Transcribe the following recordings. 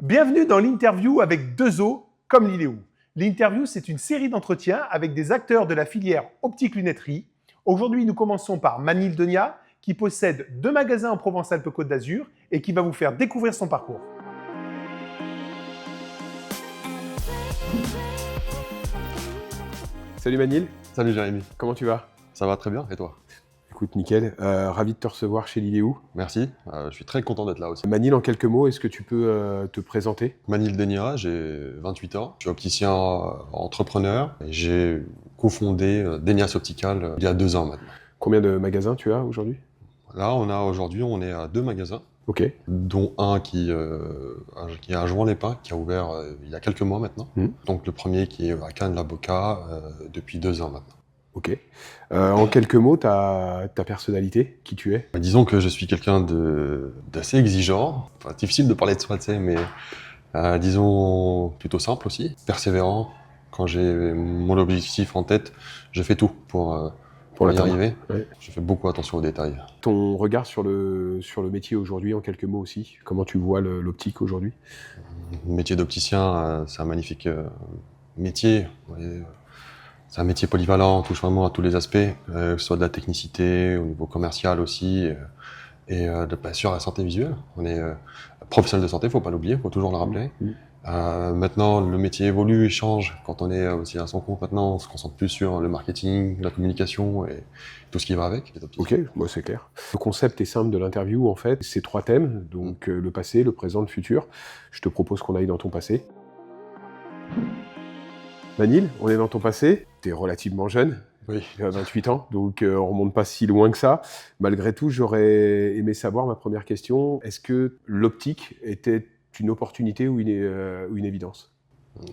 Bienvenue dans l'interview avec 2O comme Liléo. L'interview, c'est une série d'entretiens avec des acteurs de la filière optique-lunetterie. Aujourd'hui, nous commençons par Manil Denia, qui possède 2 magasins en Provence-Alpes-Côte d'Azur et qui va vous faire découvrir son parcours. Salut Manil, Salut Jérémy, comment tu vas? ça va très bien et toi? Écoute, nickel. Ravi de te recevoir chez Liléo. Merci, je suis très content d'être là aussi. Manil, en quelques mots, est-ce que tu peux te présenter? Manil Denia, j'ai 28 ans, je suis opticien entrepreneur et j'ai cofondé Denias Optical il y a 2 ans maintenant. Combien de magasins tu as aujourd'hui? Là, aujourd'hui, on est à 2 magasins, Ok. dont un qui est à Jouan-les-Pins, qui a ouvert il y a quelques mois maintenant. Donc le premier qui est à Cannes-la-Boca depuis 2 ans maintenant. Ok. En quelques mots, ta personnalité, qui tu es? Disons que je suis quelqu'un d'assez exigeant, enfin, difficile de parler de soi, tu sais, mais disons plutôt simple aussi, persévérant. Quand j'ai mon objectif en tête, je fais tout pour y l'atteindre. arriver. Ouais. Je fais beaucoup attention aux détails. Ton regard sur le métier aujourd'hui, en quelques mots aussi. Comment tu vois l'optique aujourd'hui? Le métier d'opticien, c'est un magnifique métier. C'est un métier polyvalent, on touche vraiment à tous les aspects, que ce soit de la technicité, au niveau commercial aussi, et bien sûr la santé visuelle. On est professionnel de santé, faut pas l'oublier, faut toujours le rappeler. Maintenant, le métier évolue et change. Quand on est aussi à son compte maintenant, on se concentre plus sur le marketing, la communication et tout ce qui va avec. Ok, bon, c'est clair. Le concept est simple de l'interview, en fait. C'est 3 thèmes, donc le passé, le présent, le futur. Je te propose qu'on aille dans ton passé. Manil, on est dans ton passé. Tu es relativement jeune. Oui. Tu as 28 ans, donc on remonte pas si loin que ça. Malgré tout, j'aurais aimé savoir, ma première question, est-ce que l'optique était une opportunité ou une évidence?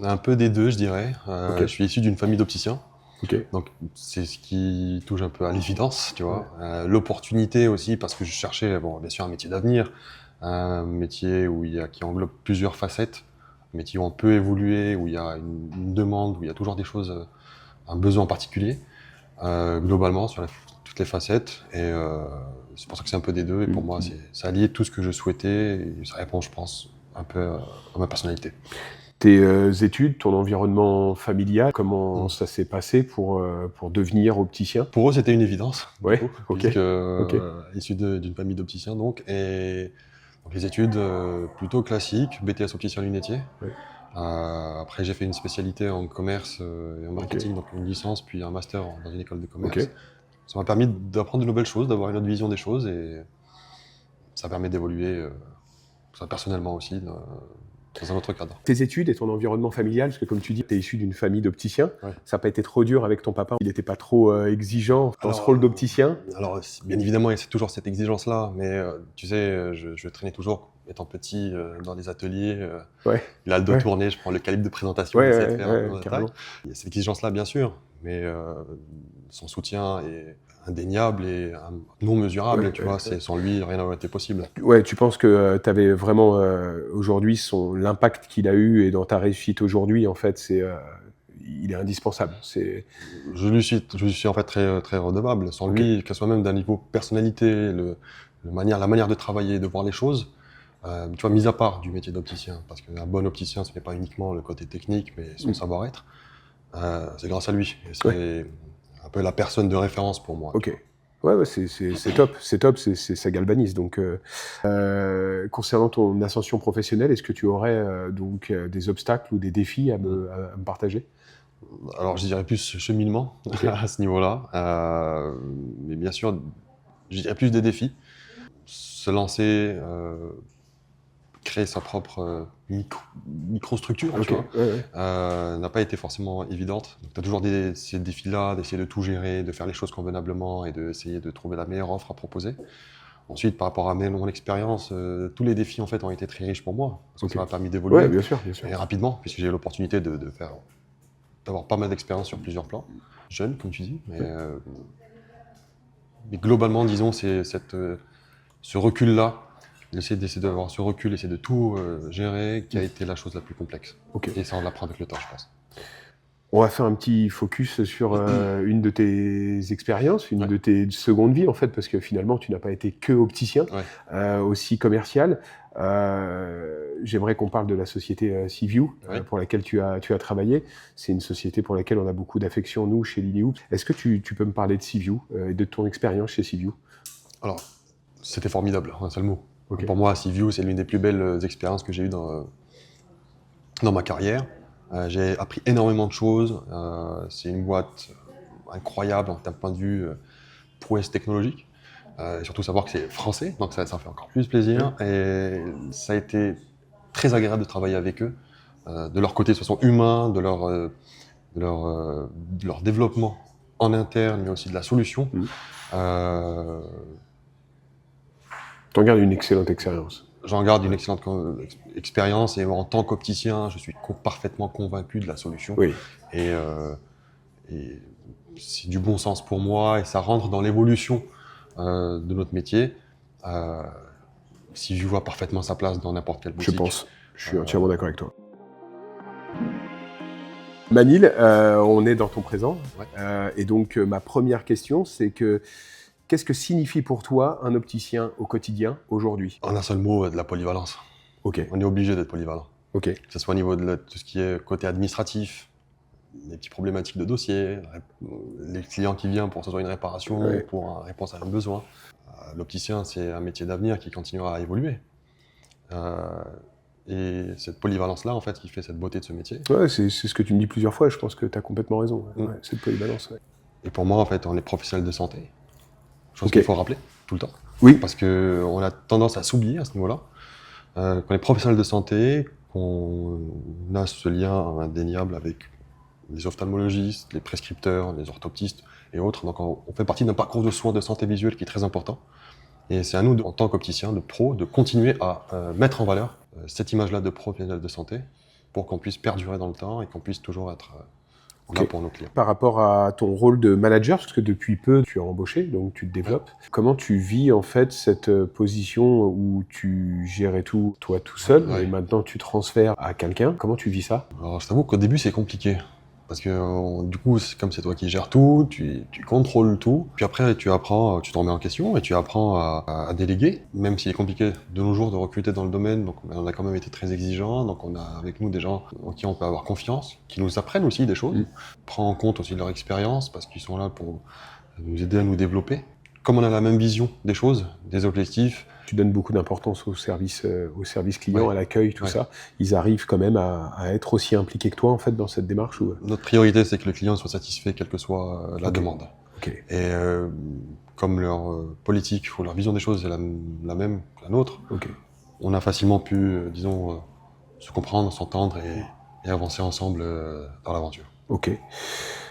Un peu des deux, je dirais. Ok. Je suis issu d'une famille d'opticiens. Ok. Donc c'est ce qui touche un peu à l'évidence, tu vois. L'opportunité aussi, parce que je cherchais, bon, bien sûr, un métier d'avenir, un métier qui englobe plusieurs facettes, un métier où on peut évoluer, où il y a une demande, où il y a toujours des choses, un besoin particulier, globalement sur toutes les facettes. Et c'est pour ça que c'est un peu des deux. Et pour moi, ça alliait tout ce que je souhaitais. Et ça répond, je pense, un peu à ma personnalité. Tes études, ton environnement familial, comment ça s'est passé pour devenir opticien? Pour eux, c'était une évidence. Ouais, coup, ok. puisque, Ok. issu d'une famille d'opticiens, donc, et donc les études plutôt classiques, BTS opticien lunetier. Ouais. Après, j'ai fait une spécialité en commerce et en marketing, donc une licence, puis un master dans une école de commerce. Ok. Ça m'a permis d'apprendre de nouvelles choses, d'avoir une autre vision des choses, et ça permet d'évoluer ça, personnellement aussi, dans un autre cadre. Tes études et ton environnement familial, parce que comme tu dis, tu es issu d'une famille d'opticiens, Ouais. ça n'a pas été trop dur avec ton papa? Il n'était pas trop exigeant dans ce rôle d'opticien? Alors, bien évidemment, il y a toujours cette exigence-là, mais tu sais, je traînais toujours, étant petit, dans les ateliers. Ouais. Il a le dos Ouais. tourné, je prends le calibre de présentation, Ouais, j'essaie de faire un peu carrément. il y a cette exigence-là, bien sûr, mais son soutien est indéniable et non mesurable, Ouais, tu ouais, vois, ouais. sans lui, rien n'aurait été possible. Ouais, tu penses que tu avais vraiment aujourd'hui l'impact qu'il a eu et dans ta réussite aujourd'hui, en fait, il est indispensable. Je lui suis en fait très, très redevable. Sans lui, qu'elle soit même d'un niveau personnalité, la manière de travailler, de voir les choses, tu vois, mis à part du métier d'opticien, parce qu'un bon opticien, ce n'est pas uniquement le côté technique, mais son savoir-être. C'est grâce à lui. Et c'est un peu la personne de référence pour moi. Ok. Ouais, c'est top, ça galvanise. Donc, concernant ton ascension professionnelle, est-ce que tu aurais des obstacles ou des défis à me partager? Alors, je dirais plus cheminement à ce niveau-là. Mais bien sûr, je dirais plus des défis. Se lancer, créer sa propre microstructure, tu vois, n'a pas été forcément évidente. Tu as toujours ces défis-là, d'essayer de tout gérer, de faire les choses convenablement et d'essayer de trouver la meilleure offre à proposer. Ensuite, par rapport à mon expérience, tous les défis en fait ont été très riches pour moi, parce que ça m'a permis d'évoluer. Ouais, bien sûr, bien sûr. Et rapidement, puisque j'ai eu l'opportunité d'avoir pas mal d'expérience sur plusieurs plans. Jeune, comme tu dis, mais globalement, disons, c'est ce recul-là, d'essayer d'avoir ce recul, essayer de tout gérer, qui a été la chose la plus complexe. Ok. Et ça, on l'apprend avec le temps, je pense. On va faire un petit focus sur une de tes expériences, une de tes secondes vies, en fait, parce que finalement, tu n'as pas été que opticien, aussi commercial. J'aimerais qu'on parle de la société Seaview, Oui. pour laquelle tu as travaillé. C'est une société pour laquelle on a beaucoup d'affection, nous, chez Liliou. Est-ce que tu peux me parler de Seaview et de ton expérience chez Seaview? Alors, c'était formidable, un seul mot. Ok. Pour moi, Seaview, c'est l'une des plus belles expériences que j'ai eues dans ma carrière. J'ai appris énormément de choses. C'est une boîte incroyable d'un point de vue prouesse technologique. Et surtout savoir que c'est français, donc ça fait encore plus plaisir. Et ça a été très agréable de travailler avec eux. De leur côté, de façon humaine, de leur développement en interne, mais aussi de la solution. T'en gardes une excellente expérience. J'en garde une excellente expérience et en tant qu'opticien, je suis parfaitement convaincu de la solution. Oui. Et c'est du bon sens pour moi et ça rentre dans l'évolution de notre métier. Si je vois parfaitement sa place dans n'importe quelle boutique. Je pense. Je suis entièrement d'accord avec toi. Manil, on est dans ton présent. Ouais. Et donc, ma première question, c'est que qu'est-ce que signifie pour toi un opticien au quotidien aujourd'hui? En un seul mot, de la polyvalence. Ok, On est obligé d'être polyvalent. ok. Que ce soit au niveau de tout ce qui est côté administratif, les petites problématiques de dossier, les clients qui viennent pour que ce soit une réparation, Ouais. pour une réponse à un besoin. L'opticien, c'est un métier d'avenir qui continuera à évoluer. Et cette polyvalence-là, en fait, qui fait cette beauté de ce métier. Ouais, c'est ce que tu me dis plusieurs fois, je pense que tu as complètement raison. Mm. Ouais, c'est de polyvalence. Ouais. Et pour moi, en fait, on est professionnel de santé. Chose Ok. qu'il faut rappeler tout le temps. Oui. Parce qu'on a tendance à s'oublier à ce niveau-là. Qu'on est professionnel de santé, qu'on a ce lien indéniable avec les ophtalmologistes, les prescripteurs, les orthoptistes et autres. Donc on fait partie d'un parcours de soins de santé visuelle qui est très important. Et c'est à nous, en tant qu'opticiens, de pro, de continuer à mettre en valeur cette image-là de professionnel de santé pour qu'on puisse perdurer dans le temps et qu'on puisse toujours être là pour nos clients. Par rapport à ton rôle de manager, parce que depuis peu, tu as embauché, donc tu te développes. Comment tu vis en fait cette position où tu gérais tout, toi tout seul, Ouais. et maintenant tu transfères à quelqu'un? Comment tu vis ça? Alors je t'avoue qu'au début c'est compliqué. Parce que du coup, comme c'est toi qui gères tout, tu contrôles tout. Puis après, tu apprends, tu te remets en question et tu apprends à déléguer. Même s'il est compliqué de nos jours de recruter dans le domaine, donc on a quand même été très exigeants. Donc on a avec nous des gens en qui on peut avoir confiance, qui nous apprennent aussi des choses. Prend en compte aussi leur expérience parce qu'ils sont là pour nous aider à nous développer. Comme on a la même vision des choses, des objectifs. Tu donnes beaucoup d'importance au service client, Ouais. à l'accueil, tout Ouais. ça. Ils arrivent quand même à être aussi impliqués que toi en fait dans cette démarche ou... Notre priorité, c'est que le client soit satisfait, quelle que soit la Ok. demande. Ok. Et comme leur politique ou leur vision des choses est la même que la nôtre, Ok. on a facilement pu, disons, se comprendre, s'entendre et avancer ensemble dans l'aventure. Ok.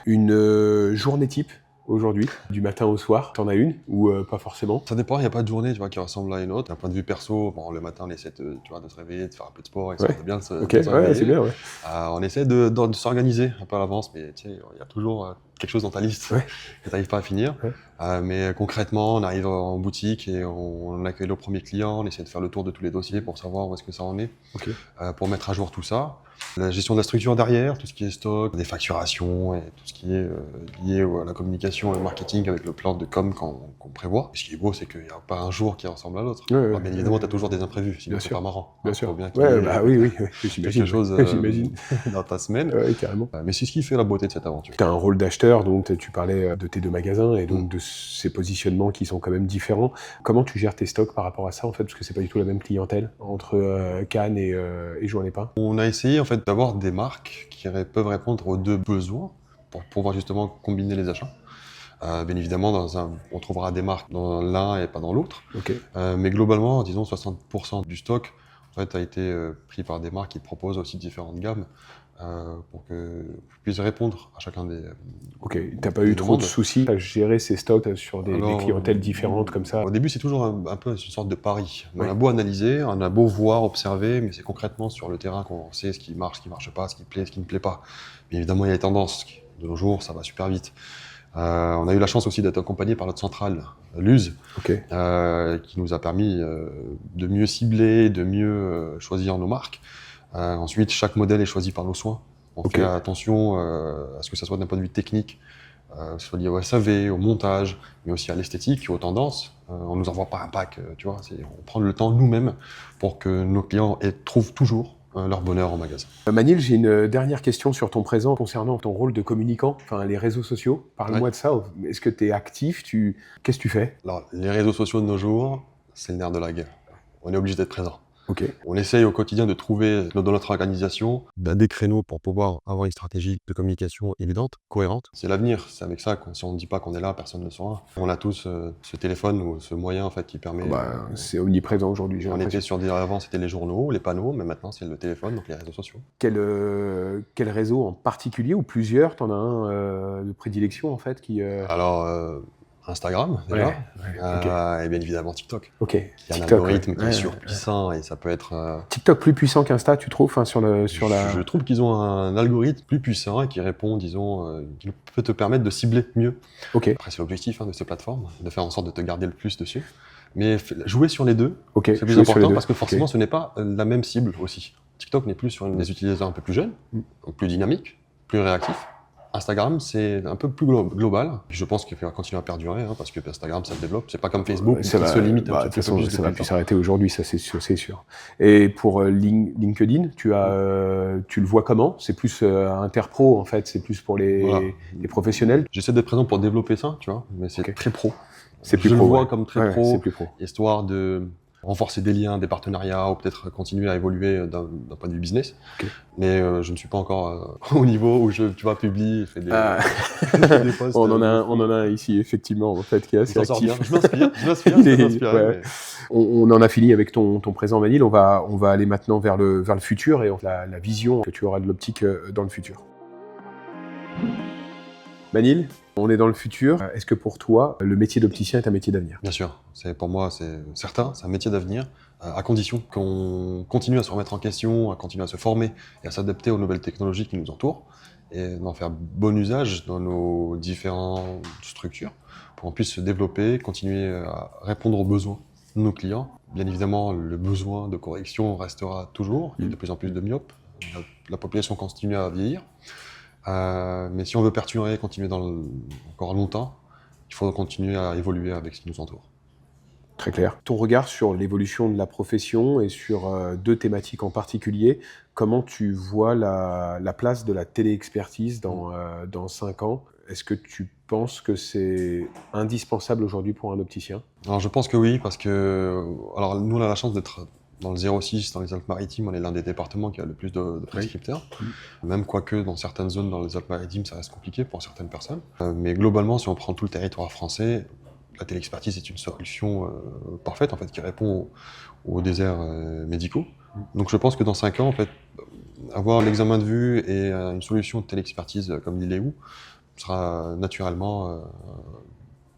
Une journée type aujourd'hui, du matin au soir, t'en as une ou pas forcément? Ça dépend, il n'y a pas de journée tu vois, qui ressemble à une autre. D'un point de vue perso, bon, le matin, on essaie tu vois, de se réveiller, de faire un peu de sport, et Ouais. de bien de se, Ok, de se ouais, réveiller. c'est bien, ouais. On essaie de s'organiser un peu à l'avance, mais tu sais, il y a toujours quelque chose dans ta liste Ouais. que tu n'arrives pas à finir. Ouais. Mais concrètement, on arrive en boutique et on accueille le premier client, on essaie de faire le tour de tous les dossiers pour savoir où est-ce que ça en est, Ok. pour mettre à jour tout ça. La gestion de la structure derrière, tout ce qui est stock, des facturations et tout ce qui est lié à la communication et au marketing avec le plan de com qu'on prévoit. Ce qui est beau, c'est qu'il n'y a pas un jour qui ressemble à l'autre. Ouais, ouais, Alors, bien évidemment, ouais. tu as toujours des imprévus, sinon Bien c'est sûr. pas marrant. Bien Il sûr. faut bien qu'il y Ouais, ait bah oui, j'imagine. quelque chose J'imagine. dans ta semaine. Ouais, carrément. Mais c'est ce qui fait la beauté de cette aventure. Tu as un rôle d'acheteur, donc tu parlais de tes deux magasins et donc de ces positionnements qui sont quand même différents. Comment tu gères tes stocks par rapport à ça en fait? Parce que c'est pas du tout la même clientèle entre Cannes et Jouan-les-Pins. On a essayé en fait d'avoir des marques qui peuvent répondre aux deux besoins pour pouvoir justement combiner les achats. Bien évidemment, on trouvera des marques dans l'un et pas dans l'autre. Ok. Mais globalement, disons 60% du stock en fait, a été pris par des marques qui proposent aussi différentes gammes pour que je puisse répondre à chacun des. Ok. T'as pas eu trop de soucis à gérer ces stocks sur des clientèles différentes comme ça? Au début, c'est toujours un peu une sorte de pari. Oui. On a beau analyser, on a beau voir, observer, mais c'est concrètement sur le terrain qu'on sait ce qui marche pas, ce qui plaît, ce qui ne plaît pas. Mais évidemment, il y a des tendances. De nos jours, ça va super vite. On a eu la chance aussi d'être accompagné par notre centrale, l'USE, qui nous a permis de mieux cibler, de mieux choisir nos marques. Ensuite, chaque modèle est choisi par nos soins. On fait attention à ce que ça soit d'un point de vue technique que ce soit lié au SAV, au montage, mais aussi à l'esthétique, aux tendances. On ne nous envoie pas un pack, tu vois, on prend le temps nous-mêmes pour que nos clients trouvent toujours leur bonheur en magasin. Manil, j'ai une dernière question sur ton présent concernant ton rôle de communicant, enfin les réseaux sociaux. Parle-moi de ça. Est-ce que tu es actif? Qu'est-ce que tu fais? Alors, les réseaux sociaux de nos jours, c'est le nerf de la guerre. On est obligé d'être présent. Ok. On essaye au quotidien de trouver dans notre organisation des créneaux pour pouvoir avoir une stratégie de communication évidente, cohérente. C'est l'avenir, c'est avec ça. Si on ne dit pas qu'on est là, personne ne sera. On a tous ce téléphone ou ce moyen en fait, qui permet... c'est omniprésent aujourd'hui. On était sur avant, c'était les journaux, les panneaux, mais maintenant c'est le téléphone, donc les réseaux sociaux. Quel réseau en particulier ou plusieurs? T'en as un de prédilection en fait qui... Alors... Instagram, déjà, et bien évidemment TikTok. Ok. Il y a un algorithme qui est surpuissant et ça peut être... TikTok plus puissant qu'Insta, tu trouves Je trouve qu'ils ont un algorithme plus puissant et qui répond, disons, qui peut te permettre de cibler mieux. Ok. Après, c'est l'objectif de ces plateformes, de faire en sorte de te garder le plus dessus. Mais jouer sur les deux, c'est plus important parce que forcément, ce n'est pas la même cible aussi. TikTok n'est plus sur des utilisateurs un peu plus jeunes, donc plus dynamiques, plus réactifs. Instagram, c'est un peu plus global. Je pense qu'il va continuer à perdurer, parce que Instagram, ça se développe. C'est pas comme Facebook, qui se limite un petit peu. De toute façon, ça va plus s'arrêter s'arrêter aujourd'hui, ça c'est sûr. Et pour LinkedIn, tu le vois comment? C'est plus interpro, en fait, c'est plus pour les professionnels. J'essaie d'être présent pour développer ça, tu vois, mais c'est très pro. C'est plus je pro, le vois comme très pro, c'est plus pro, histoire de renforcer des liens, des partenariats, ou peut-être continuer à évoluer d'un point de vue business. Mais je ne suis pas encore au niveau où tu vois, publie et fait des posts. On en a un ici, effectivement, en fait, qui est assez actif. Je m'inspire. On en a fini avec ton présent, Manil. On va aller maintenant vers le futur et la vision que tu auras de l'optique dans le futur. Manil, on est dans le futur. Est-ce que pour toi, le métier d'opticien est un métier d'avenir? Bien sûr. Pour moi, c'est certain, c'est un métier d'avenir, à condition qu'on continue à se remettre en question, à continuer à se former et à s'adapter aux nouvelles technologies qui nous entourent et d'en faire bon usage dans nos différentes structures pour qu'on puisse se développer, continuer à répondre aux besoins de nos clients. Bien évidemment, le besoin de correction restera toujours. Il y a de plus en plus de myopes. La population continue à vieillir. Mais si on veut perdurer et continuer encore longtemps, il faut continuer à évoluer avec ce qui nous entoure. Très clair. Ton regard sur l'évolution de la profession et sur deux thématiques en particulier, comment tu vois la place de la téléexpertise dans 5 ans? Est-ce que tu penses que c'est indispensable aujourd'hui pour un opticien? Alors je pense que oui, parce que nous on a la chance d'être dans le 06, dans les Alpes-Maritimes, on est l'un des départements qui a le plus de prescripteurs. Même quoique dans certaines zones dans les Alpes-Maritimes, ça reste compliqué pour certaines personnes. Mais globalement, si on prend tout le territoire français, la téléexpertise est une solution parfaite en fait, qui répond aux déserts médicaux. Donc je pense que dans 5 ans, en fait, avoir l'examen de vue et une solution de téléexpertise comme l'ILEU sera naturellement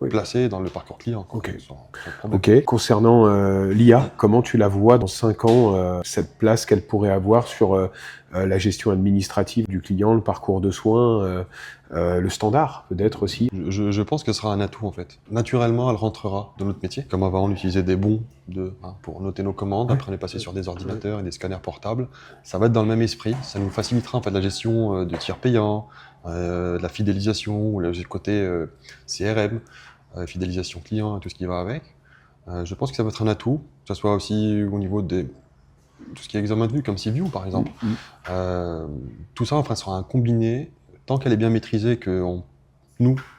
placé dans le parcours client. Ok. Concernant l'IA, comment tu la vois dans 5 ans, cette place qu'elle pourrait avoir sur la gestion administrative du client, le parcours de soins, le standard peut-être aussi? Je pense que ce sera un atout en fait. Naturellement, elle rentrera dans notre métier. Comme avant, on utilisait des bons pour noter nos commandes. Après, on est passé sur des ordinateurs et des scanners portables. Ça va être dans le même esprit. Ça nous facilitera en fait la gestion de tiers payants, de la fidélisation, ou le côté CRM. Fidélisation client et tout ce qui va avec. Je pense que ça va être un atout, que ce soit aussi au niveau de tout ce qui est examen de vue, comme CView par exemple. Tout ça, enfin, sera un combiné, tant qu'elle est bien maîtrisée, qu'on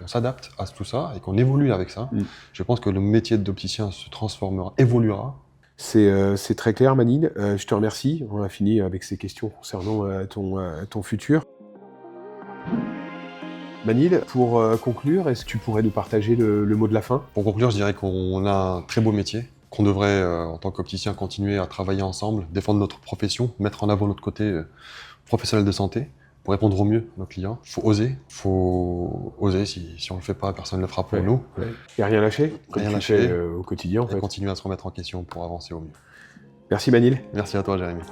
s'adapte à tout ça et qu'on évolue avec ça. Je pense que le métier d'opticien se transformera, évoluera. C'est très clair, Manil. Je te remercie. On a fini avec ces questions concernant ton futur. Manil, pour conclure, est-ce que tu pourrais nous partager le mot de la fin? Pour conclure, je dirais qu'on a un très beau métier, qu'on devrait, en tant qu'opticien, continuer à travailler ensemble, défendre notre profession, mettre en avant notre côté professionnel de santé, pour répondre au mieux à nos clients. Il faut oser. Si on ne le fait pas, personne ne le fera pour nous. Et rien lâcher, comme tu fais au quotidien. Et continuer à se remettre en question pour avancer au mieux. Merci Manil. Merci à toi, Jérémy.